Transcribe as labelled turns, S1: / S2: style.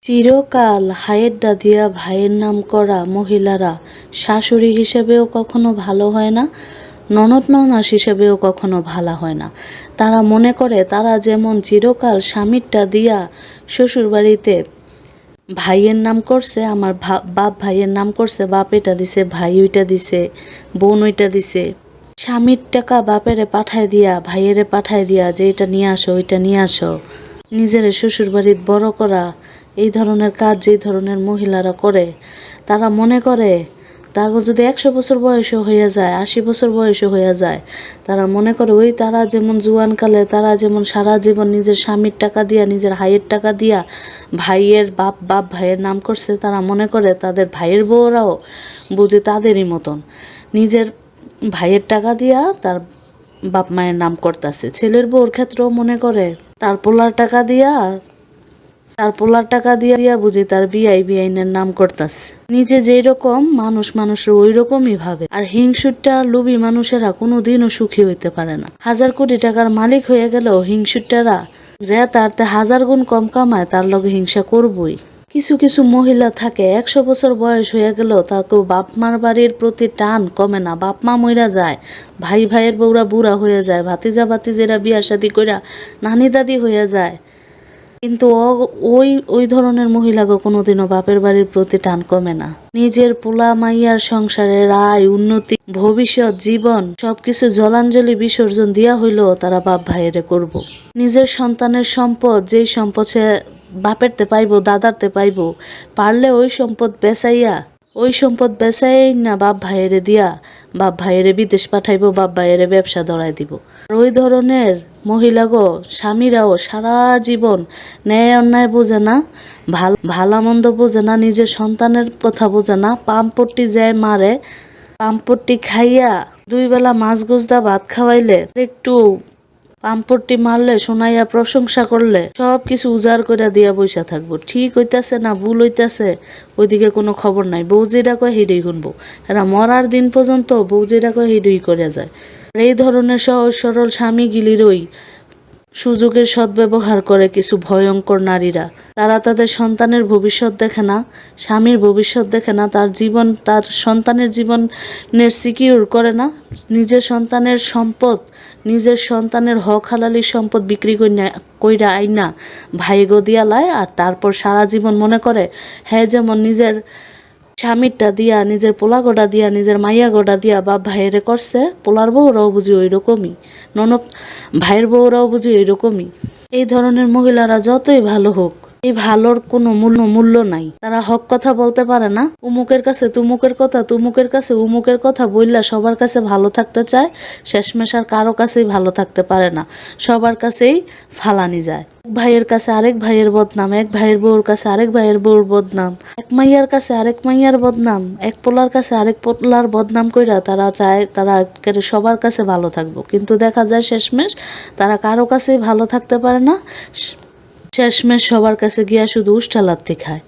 S1: চিরকাল হায়ের দিয়া ভাইয়ের নাম করা মহিলারা শাশুড়ি হিসেবেও কখনো ভালো হয় না, ননদ ননাস হিসেবেও কখনো ভালো হয় না। তারা মনে করে তারা যেমন চিরকাল স্বামীরটা দিয়া শ্বশুরবাড়িতে ভাইয়ের নাম করছে, আমার বাপ ভাইয়ের নাম করছে, বাপ এটা দিছে, ভাই ওইটা দিছে, বোন ওইটা দিছে। স্বামীর টাকা বাপেরে পাঠায় দিয়া ভাইয়েরে পাঠায় দিয়া যে এটা নিয়ে আসো ওইটা নিয়ে আসো, নিজের শ্বশুরবাড়ির বড় করা, এই ধরনের কাজ যে ধরনের মহিলারা করে, তারা মনে করে তাকে যদি 100 বছর বয়সও হয়ে যায়, 80 বছর বয়সও হয়ে যায়, তারা মনে করে ওই তারা যেমন জুয়ানকালে তারা যেমন সারা জীবন নিজের স্বামীর টাকা দিয়া নিজের হাইয়ের টাকা দিয়া ভাইয়ের বাপ ভাইয়ের নাম করছে, তারা মনে করে তাদের ভাইয়ের বউরাও বুঝি তাদেরই মতন নিজের ভাইয়ের টাকা দিয়া তার বাপ মায়ের নাম করতেছে। ছেলের বউর ক্ষেত্রেও মনে করে তার পোলার টাকা দিয়া বুঝি তার বিআইনের নাম করতাছে। নিজে যেই রকম মানুষের ওই রকমই ভাবে। আর হিংসুটটা লোভী মানুষেরা কোনোদিনও সুখী হইতে পারে না। 1000 কোটি টাকার মালিক হয়ে গেলেও হিংসুটটারা যে তারতে 1000 গুণ কম কামায় তার লগে হিংসা করবই। কিছু কিছু মহিলা থাকে 100 বছর বয়স হয়ে গেল তাকেও বাপ মার বাড়ির প্রতি টান কমে না। বাপ মা মইরা যায়, ভাইয়ের বউরা বুড়া হয়ে যায়, ভাতিজা ভাতিজেরা বিয়া শাদী কইরা নানি দাদি হয়ে যায়, কিন্তু ওই ধরনের মহিলাকে কোনোদিনও বাপের বাড়ির প্রতি টান কমে না। নিজের পোলা মাইয়ার সংসারের আয় উন্নতি ভবিষ্যৎ জীবন সবকিছু জলাঞ্জলি বিসর্জন দিয়া হইলেও তারা বাপ ভাইয়েরে করব। নিজের সন্তানের সম্পদ, যেই সম্পদ সে বাপেরতে পাইবো দাদারতে পাইবো, পারলে ওই সম্পদ বেচাই না বাপ ভাইয়েরে দিয়া বাপ ভাইয়েরে বিদেশ পাঠাইবো, বাপ ভাইয়েরে ব্যবসা ধরাই দিব। ওই ধরনের মহিলাগো স্বামীরাও সারা জীবন ন্যায় অন্যায় বোঝে না, ভালো মন্দ বোঝে না, নিজের সন্তানের কথা বোঝে না। পাম্পট্টি যায় মারে, পাম্পট্টি খাইয়া 2 বেলা মাছ গোছদা ভাত খাওয়াইলে, একটু পাম্পট্টি মারলে শোনাইয়া প্রশংসা করলে সব কিছু উজাড় করে দিয়া বইসা থাকবো। ঠিক হইতাছে না ভুল হইতাছে ওইদিকে কোনো খবর নাই। বউ যেটা কয় হেডই শুনবো। এরা মরার দিন পর্যন্ত বউ যেটা কয় হেডই করে যায়। এই ধরনের সহজ সরল স্বামীগিলিরই সুযোগের সদ্ব্যবহার করে কিছু ভয়ঙ্কর নারীরা। তারা তাদের সন্তানের ভবিষ্যৎ দেখে না, স্বামীর ভবিষ্যৎ দেখে না, তার সন্তানের জীবনের সিকিউর করে না। নিজের সন্তানের সম্পদ, নিজের সন্তানের হক হালালি সম্পদ বিক্রি কইরা আইনা ভাইগো দিয়া লায়। আর তারপর সারা জীবন মনে করে হ্যাঁ যেমন নিজের স্বামীরটা দিয়া, নিজের পোলা গোটা দিয়া, নিজের মাইয়া গোটা দিয়া বাপ ভাইয়েরে করছে, পোলার বউরাও বুঝি ওই রকমই, ননদ ভাইয়ের বউরাও বুঝি ওই রকমই। এই ধরনের মহিলারা যতই ভালো হোক, এই ভালোর কোনো মূল্য নাই। তারা হক কথা বলতে পারে না। উমুকের কাছে তুমুকের কথা, তুমুকের কাছে উমুকের কথা বললা সবার কাছে ভালো থাকতে চায়, শেষমেশ আর কারো কাছেই ভালো থাকতে পারে না, সবার কাছেই ফালানি যায়। এক ভাইয়ের কাছে আরেক ভাইয়ের বদনাম, এক ভাইয়ের বউর কাছে আরেক ভাইয়ের বউর বদনাম, এক মাইয়ার কাছে আরেক মাইয়ার বদনাম, এক পোলার কাছে আরেক পোলার বদনাম কইরা তারা চায় তারা সবার কাছে ভালো থাকবো, কিন্তু দেখা যায় শেষমেশ তারা কারো কাছেই ভালো থাকতে পারে না। শেষমেশ সবার কাছে গিয়া শুধু উষ্টা লাথি খায়।